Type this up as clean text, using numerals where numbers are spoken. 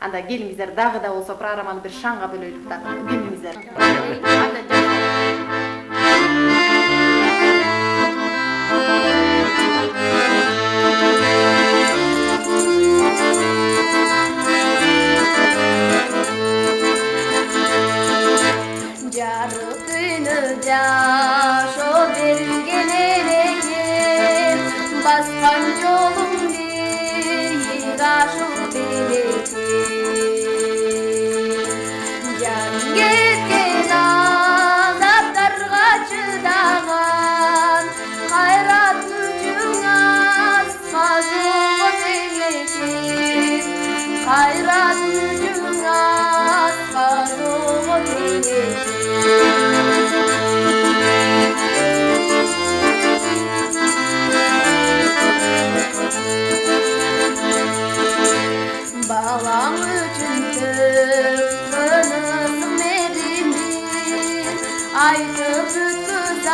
Анда келиңиздер дагы да болсо программаны бир шаңга бөлөйлүк да. Келиңиздер. Жарык күнү жашоо берген элекем, баскан жолуң бийик ашуу белекем. Жан кеткен азаптарга чыдаган, кайрат күчүң асказуу теңечем, кайрат күчүң асказуу теңечем. Балаң үчүн тынысың меримин, айтып бүткүз